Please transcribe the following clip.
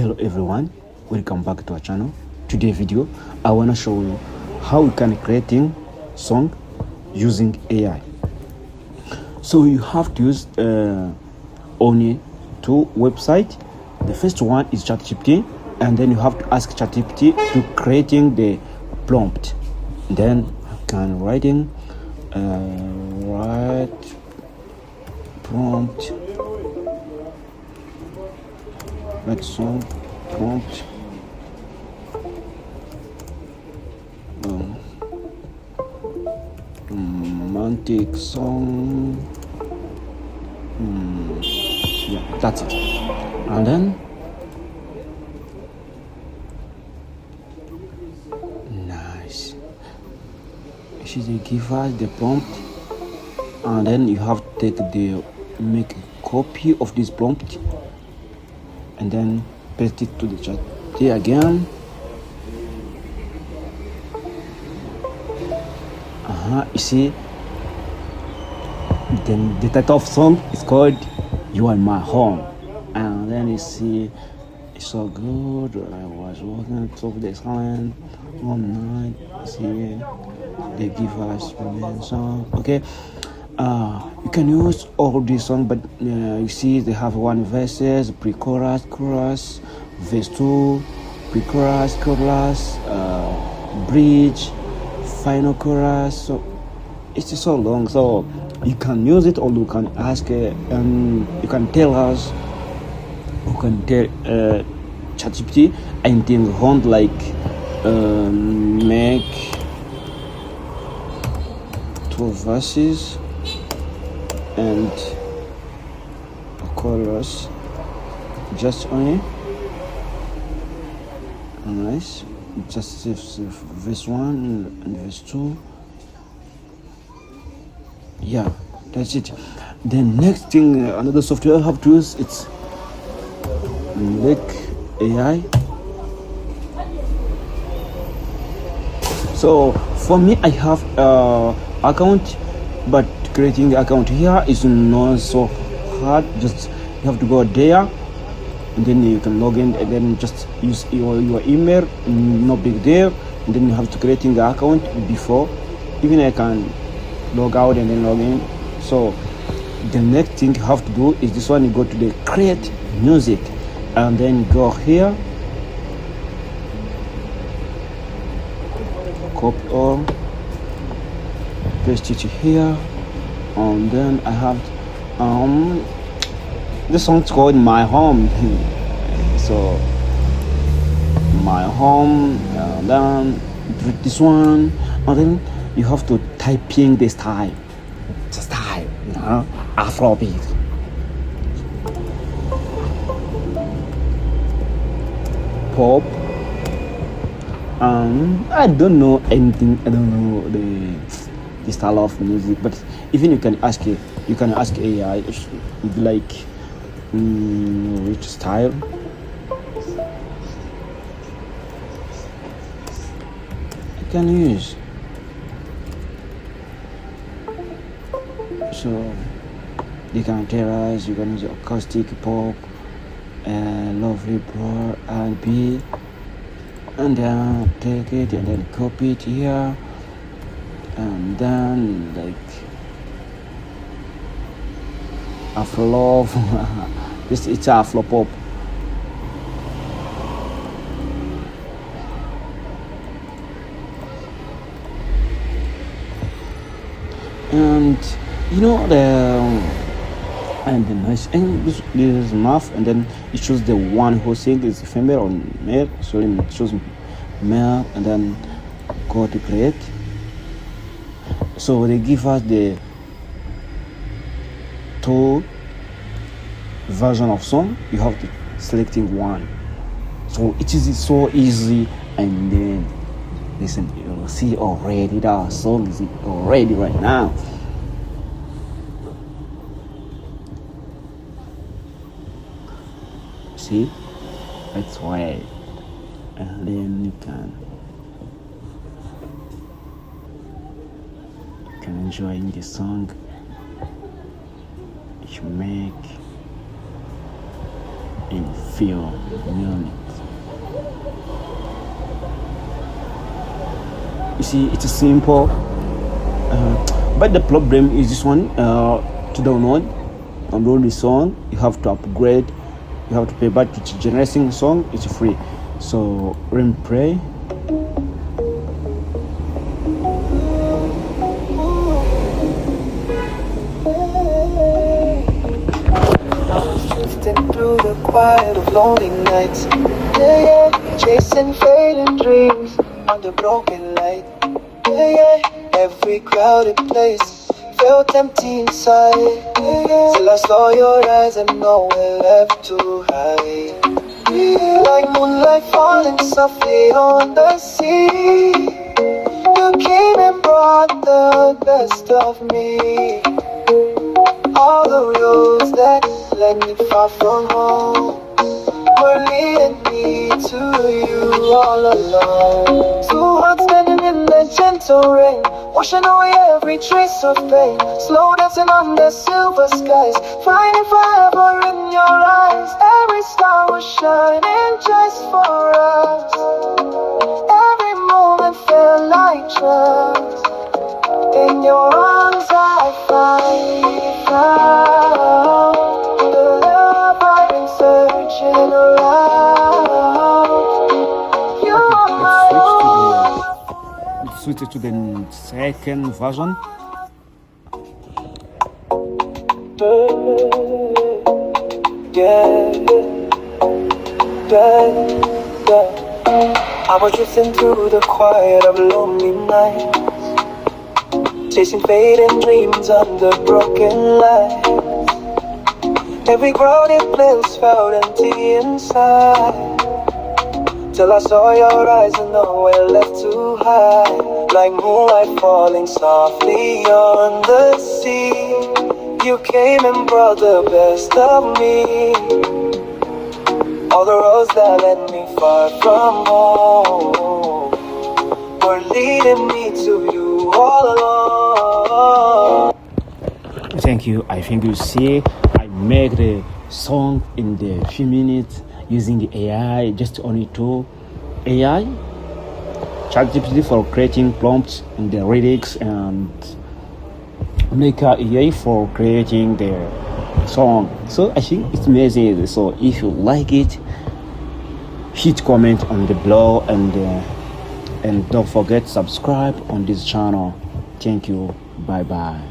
Hello everyone, welcome back to our channel. Today video I want to show you how we can creating song using AI. So you have to use only two websites. The first one is ChatGPT, and then you have to ask ChatGPT to creating the prompt. Then you can write prompt, write song prompt. Romantic song. Yeah, that's it. And then nice. They give us the prompt, and then you have to make a copy of this prompt and then paste it to the chat here again. You see, then the title of song is called "You Are My Home," and then you see it's so good. I was walking through the silence one night. See, they give us song. Okay, you can use all these songs, but you see they have one verses, pre-chorus, chorus, verse 2, pre-chorus, chorus, bridge, final chorus. So it's so long, so you can use it, or you can ask and you can tell us, you can tell ChatGPT anything want, like make 2 verses and a chorus, just only nice, just verse 1 and verse 2. Yeah, that's it. The next thing, another software I have to use, it's Mureka AI. So for me, I have account, but creating the account here is not so hard. Just you have to go there, and then you can log in, and then just use your email. No big deal. And then you have to creating the account before. Even I can log out and then log in. So the next thing you have to do is this one. You go to the create music, and then go here, copy all, paste it here, and then I have this song's called My Home. So My Home, and then this one, and then you have to type in the style, Afrobeat. Pop. I don't know anything. I don't know the style of music, but even you can ask it. You can ask AI. It would be like which style. You can use. So you can tell us. You can use acoustic pop, lovely bro, R&B, and then take it and then copy it here, and then like Afro it's Afro pop. And you know and the nice, and this is math, and then it shows the one who sings is female or male. So it shows male, and then go to create. So they give us the 2 version of song. You have to selecting one. So it is so easy, and then listen, you'll see already that song is already right now. See, that's why, and then you can enjoy the song you make. in few minutes. You see, it's simple, but the problem is this one. To download the song, you have to upgrade, you have to pay, but to generating song, it's free. So let me pray. Drifting through the quiet of lonely nights, yeah, yeah. Chasing fading dreams under broken light, yeah, yeah. Every crowded place felt empty inside, yeah, yeah. Till I saw your eyes and nowhere left to hide, yeah. Like moonlight falling softly on the sea, you came and brought the best of me. All the roads that led me far from home were leading me to you all alone. Two hearts standing in the gentle rain, washing away every trace of pain. Slow dancing under silver skies, finding forever in your eyes. Every star was shining just for us. Every moment felt like trust. In your arms I finally found the love I've been searching around. You are my own. Let's switch to the second version. Yeah, yeah, yeah. I was drifting through the quiet of lonely nights, chasing fading dreams under broken lights. Every crowded place felt empty inside, till I saw your eyes and nowhere left to hide. Like moonlight falling softly on the sea, you came and brought the best of me. All the roads that led me far from home were leading me to you all along. Thank you. I think you see, I make the song in the few minutes using the AI, just only two AI, ChatGPT for creating prompts in the lyrics, and Mureka AI for creating the song. So I think it's amazing. So if you like it, hit comment on the below, and don't forget subscribe on this channel. Thank you. Bye bye.